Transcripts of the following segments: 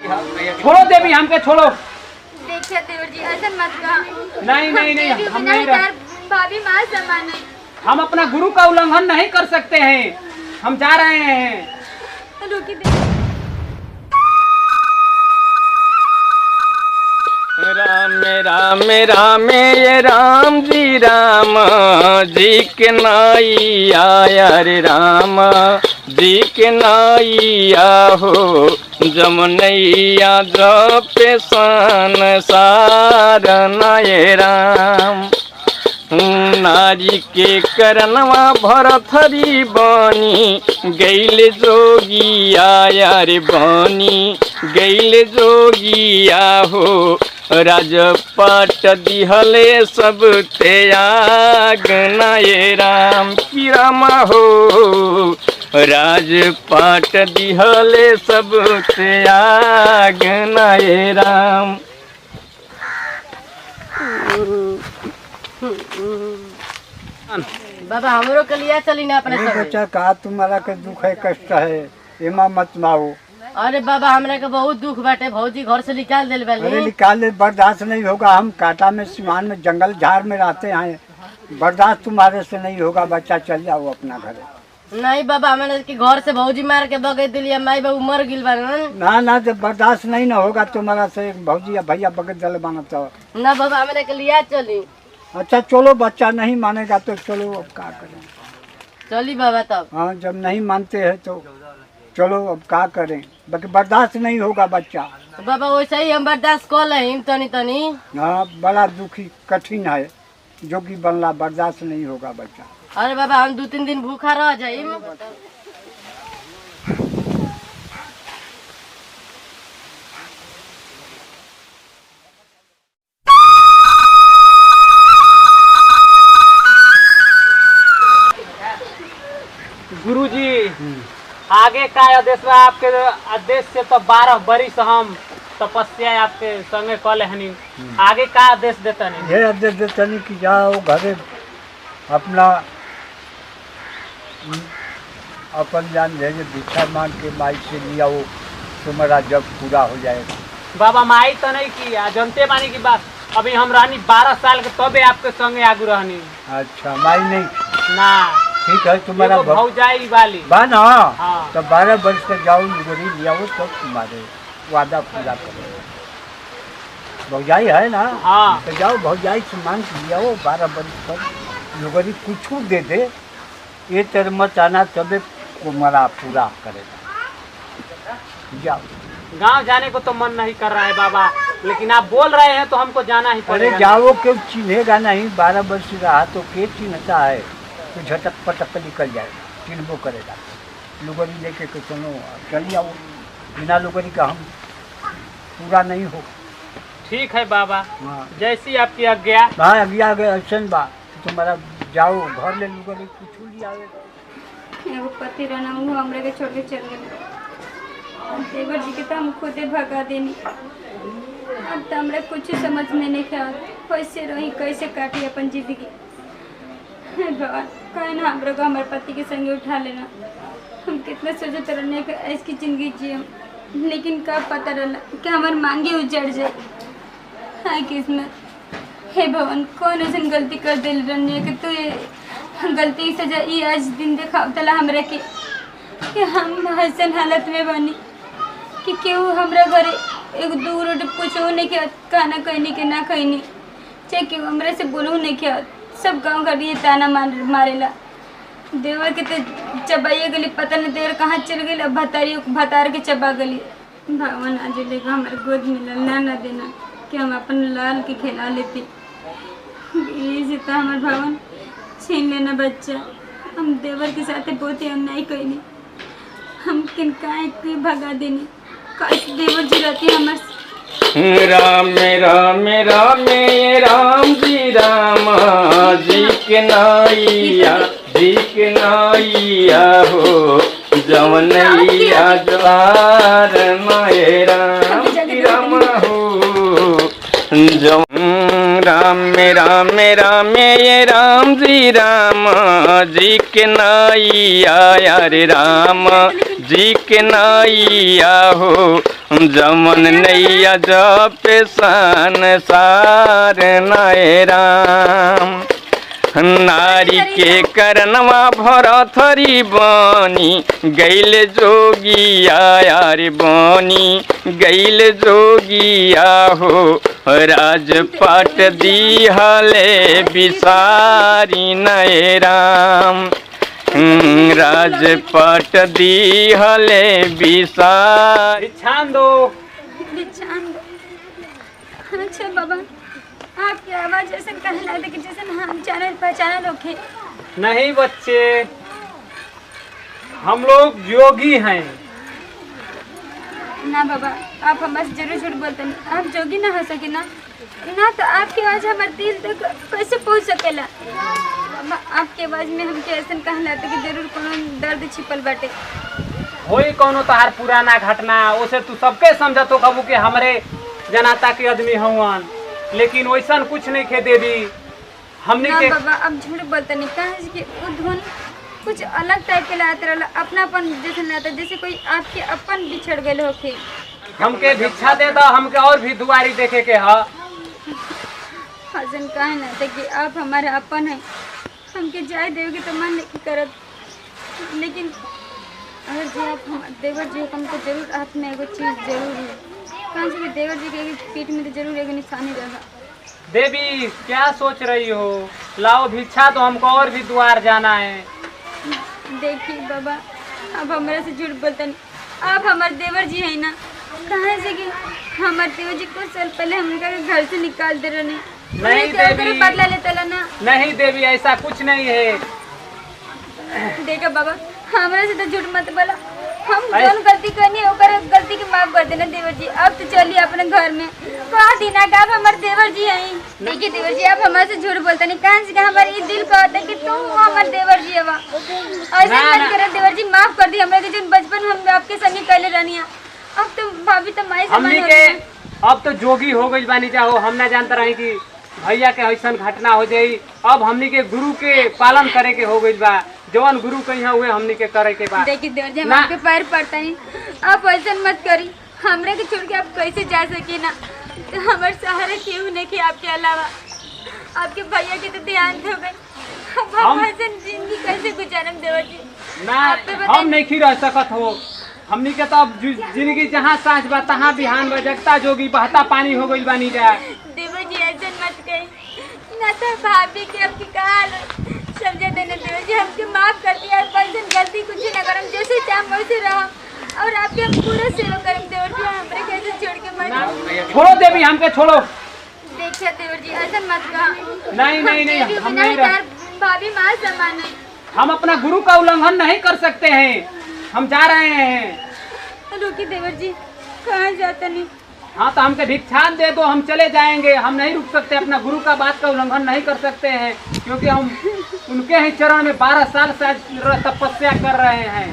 छोड़ो देवी, हमके छोड़ो। देखिए देवर जी ऐसा मत कहो। नहीं नहीं नहीं, हम नहीं भाभी माँ समान है। हम अपना गुरु का उल्लंघन नहीं कर सकते हैं, हम जा रहे हैं। रुकी राम राम राम ये राम जी के नाइया रे राम जी के नाइया हो जमुनैया जपे संसार नये राम नारी के करनवा भरथरी बनी गैल जोगिया रे बनी गैल जोगिया हो राजपाट दिहले सब त्याग नये राम की रामा हो राजपाट दिहले सब त्याग नये राम। बाबा हमरो के लिया चली ना अपने सब। बच्चा का तुम्हारा के दुख है कष्ट है एमा मत माओ। अरे बाबा हमरा के बहुत दुख बाटे, भौजी घर से निकाल दिल अरे बाली। निकाल दे, बर्दाश्त नहीं होगा। हम काटा में सिमान में जंगल झाड़ में रहते हैं, बर्दाश्त तुम्हारे से नहीं होगा। बच्चा चल जाओ अपना घर। नहीं बाबा हमने के घर से भौजी मार के बगे दिलिया, माई बाबू मर गिल बान। ना ना जब बर्दाश्त नहीं ना होगा तुम्हारा से भौजी या भैया बगे दल बना तो ना बाबा हमरे के लिया चली। अच्छा चलो, बच्चा नहीं मानेगा तो चलो, अब क्या करें। चली बाबा तब। हाँ जब नहीं मानते हैं तो चलो, अब क्या करें। बाकी बर्दाश्त नहीं होगा बच्चा। बाबा वैसे ही हम बर्दाश्त कर लें तनी तनी। हाँ बड़ा दुखी कठिन है, जोगी बनला बर्दाश्त नहीं होगा बच्चा। अरे बाबा हम 2-3 दिन भूखा रह जाई। गुरुजी आगे का आदेश बा? आपके आदेश से तो 12 बरिस हम तपस्या आपके संगे कल हनी, आगे का आदेश देता नहीं? ये आदेश देता नहीं कि जाओ घरे अपना अपन जान भेजे भिक्षा मांग के माई से लिया, वो तुम्हारा जब पूरा हो जाएगा। बाबा माई तो नहीं किया, जानते बानी की बात। अभी हम रहनी 12 साल के, तबे आपके संगे आगू रहनी। अच्छा माई नहीं ना ठीक है तुम्हारा भौजाई वाली बा ना। हाँ। तो 12 वर्ष तक जाओ लुगरी लिया वो तो तुम्हारे वादा पूरा करो। भौजाई है ना? हाँ। तो जाओ भौजाई से मांग लिया वो 12 वर्ष तक लुगरी कुछ दे दे, ये तेरे मत आना तबे तुम्हारा पूरा करेगा। जाओ। गांव जाने को तो मन नहीं कर रहा है बाबा, लेकिन आप बोल रहे हैं तो हमको जाना ही पड़ेगा। अरे जाओ, क्यों चिन्हेगा नहीं? 12 वर्ष रहा तो के चिन्हता है? तो झटक पटक निकल जाएगा, चिन्हबो करेगा। लुगरी लेके के चलो, चलिए आओ। बिना लुगरी का हम पूरा नहीं हो। ठीक है बाबा। हाँ जैसी आपकी आज्ञा। हाँ आज्ञा गए ऐसा बा तुम्हारा जाओ घर ले लुगरी कुछ लिया एगो पति रहना वो हमरे के छोड़ के चल गए। देवर जी के तो हम खुदे भगा देनी। अब तो हमरा कुछ समझ में नहीं ख्याल कैसे रही, कैसे काटी अपन जिंदगी। भगवान कहे ना हमरा को हमारे पति के संगे उठा लेना। हम कितना सोचते रहने के ऐसी जिंदगी जियम, लेकिन कब पता रहला कि हमार मांगे उजड़ जाए। हाय किस्मत, हे भगवान कौन ऐसा गलती कर दिल रहने कि तू ये गलती सजा ये आज दिन दिखाव तला हमरा के कि हम हसन हालत में बनी कि केहू हमरा घरे एक दू रोटी पूछो नहीं किया, खाना कहनी के ना कहनी, चाहे केहू हमरा से बोलू नहीं किया। सब गाँव घर ये ताना मारेला। देवर के तो चबाइए गली, पता नहीं देवर कहाँ चल गई। अब भतार के चबा गली। भगवान आज लेकर हमारे गोद में ना देना कि हम अपन लाल के खिला लेते। ये से तो हमारे भगवान छीन लेना बच्चा। हम देवर के साथ बहुत ही अन्याय कहनी, हम किन के भगा देनी। काश देवर जी रहती हमारे। राम राम राम राम जी के नाइया हो जवनैया ज्वार नये राम हो राम राम राम ये राम जी के नैया यार राम जी के नैया हो जमन नैया जप संसार नए राम नारी के करनवा भरथरी बनी गैल जोगिया यार बनी गैल जोगिया हो राजपाट दिहले बिसारी नए राम राजपाट दिहले बिसारी। भिक्षान दो। भिक्षान दो। अच्छा बाबा, आपकी आवाज ऐसे कहने लगता कि जैसे हम जाने पहचाने लोग हैं। नहीं बच्चे, हम लोग योगी हैं। ना बाबा, आप हमसे जरूर झूठ बोलते हैं। आप जोगी ना हो सके ना तो आपकी आवाज हमारे दिल तक कैसे पहुंच सकेला। आपके आवाज में हमके ऐसे कहने लगता कि जरूर कोनो दर्द छिपल बाटे। होई कोनो तहार पुराना घटना, उसे तू सबके समझतो कबू के हमरे जनाता के आदमी हवन, लेकिन वैसा कुछ नहीं खे देवी हमने ना के। बाबा, अब झूठ बोलते नहीं। कहे कि वो धुन कुछ अलग टाइप के लाते रहला, अपनापन जैसे लाता, जैसे कोई आपके अपन बिछड़ गए होके। हमके भिक्षा दे दो, हमके और भी दुआरी देखे के है। हसन कहे ना था कि आप हमारे अपन हैं, हमके जाए देवगी तो मन नहीं करत, लेकिन अगर जी आप हमारे देवर जी हमको जरूर हाथ में एगो चीज़ जरूर है। कहाँ से देवर जी के पीठ में तो जरूर एगो निशानी रहा। देवी क्या सोच रही हो? लाओ भिक्षा, तो हमको और भी द्वार जाना है। देखिए बाबा, अब हमारे से झूठ बोलते नहीं। आप हमारे देवर जी हैं ना, कहाँ से कि हमारे देवर जी कुछ साल पहले हमने घर से निकाल दे रहे नहीं देवी, बदला लेते ना। नहीं देवी, ऐसा कुछ नहीं है। देखा बाबा, हमारे से तो झूठ मत बोला। हम कौन गलती करनी है, ओकर गलती के माफ कर देना देवर जी। अब तो चलिए अपने घर में। कहा दिना का आप हमारे देवर जी हैं। देखिए देवर जी, आप हमारे से झूठ बोलते नहीं। कहाँ से हमारे ये दिल कहते हैं कि तुम हमारे देवर जी है। ऐसा मत करे देवर जी, माफ कर दी हमारे जो बचपन हम आपके संगे कहले रहनी है। अब तो भाभी तो माई हमनी के अब तो जोगी हो गई बानी चाहो। हम ना जानते रहे कि भैया के ऐसा घटना हो जाई। अब हमनी के गुरु के पालन करे के हो गई बा। जवान गुरु कहीं हुए हमनी के करे के बाद। देखिए देवर जी, हम आपके पैर पड़ता नहीं, आप ऐसा मत करी। हमरे के छोड़ के आप कैसे जा सके ना, तो हमारे सहारे क्यों नहीं कि आपके अलावा। आपके भैया के तो ध्यान हो गए। हम ऐसे जिंदगी कैसे गुजारम देवर जी? ना हम नहीं रह सकत हो। हमनी के तो अब जिंदगी जहाँ सांस बा तहाँ बिहान बजगता जोगी बहता पानी हो गई बानी जा। देवर जी ऐसा मत कही ना, तो भाभी के आपकी काल समझा देने देवर जी। हमके माफ कर दिया, गलती कुछ ना करम, जैसे चाह वैसे रहो और आपके हम पूरा सेवा करम देवर जी। हमरे कैसे छोड़ के मत छोड़ो देवी, हमके छोड़ो। देखिए देवर जी, ऐसा मत कहा। नहीं नहीं नहीं, हम नहीं भाभी माँ समान है। हम अपना गुरु का उल्लंघन नहीं कर सकते हैं। हम जा रहे हैं। रुकी देवर जी, कहाँ जाते नहीं? हाँ तो हमके भिक्षान दे दो, हम चले जाएंगे। हम नहीं रुक सकते, अपना गुरु का बात का उल्लंघन नहीं कर सकते हैं, क्योंकि हम उनके ही चरण में 12 साल से तपस्या कर रहे हैं।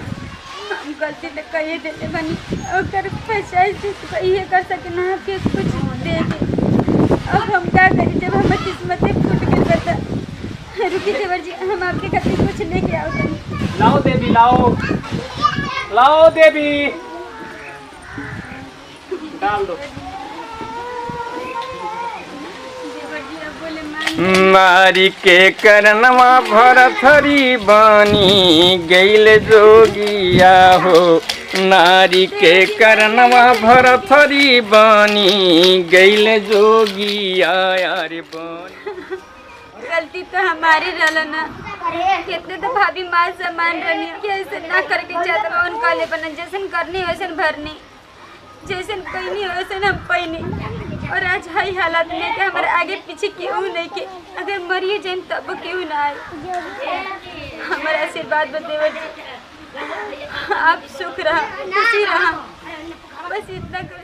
हम गलती तो कही देते बनी, अगर पैसा ये कर सके ना आपके कुछ दे दे। अब हम क्या करें जब हमारी किस्मतें फूट गई बता। रुकी देवर जी, हम आपके खातिर कुछ लेके आओ। लाओ देवी, लाओ लाओ देवी, डाल दो। नारी के करनवा भरथरी बनी गैल जोगिया हो नारी के करनवा भरथरी बनी गैल जोगिया यार बनी। गलती तो हमारी रहल ना, कितने तो भाभी माँ समान रहनी कि ऐसे ना करके चाहते मैं उनका ले बना। जैसन करनी वैसन भरनी, जैसन पैनी वैसन हम पैनी। और आज हाई हालात में कि हमारे आगे पीछे क्यों नहीं के, अगर मरिए जाए तब क्यों ना आए। हमारा आशीर्वाद देवर जी, आप सुख रहा खुशी रहा, बस इतना कर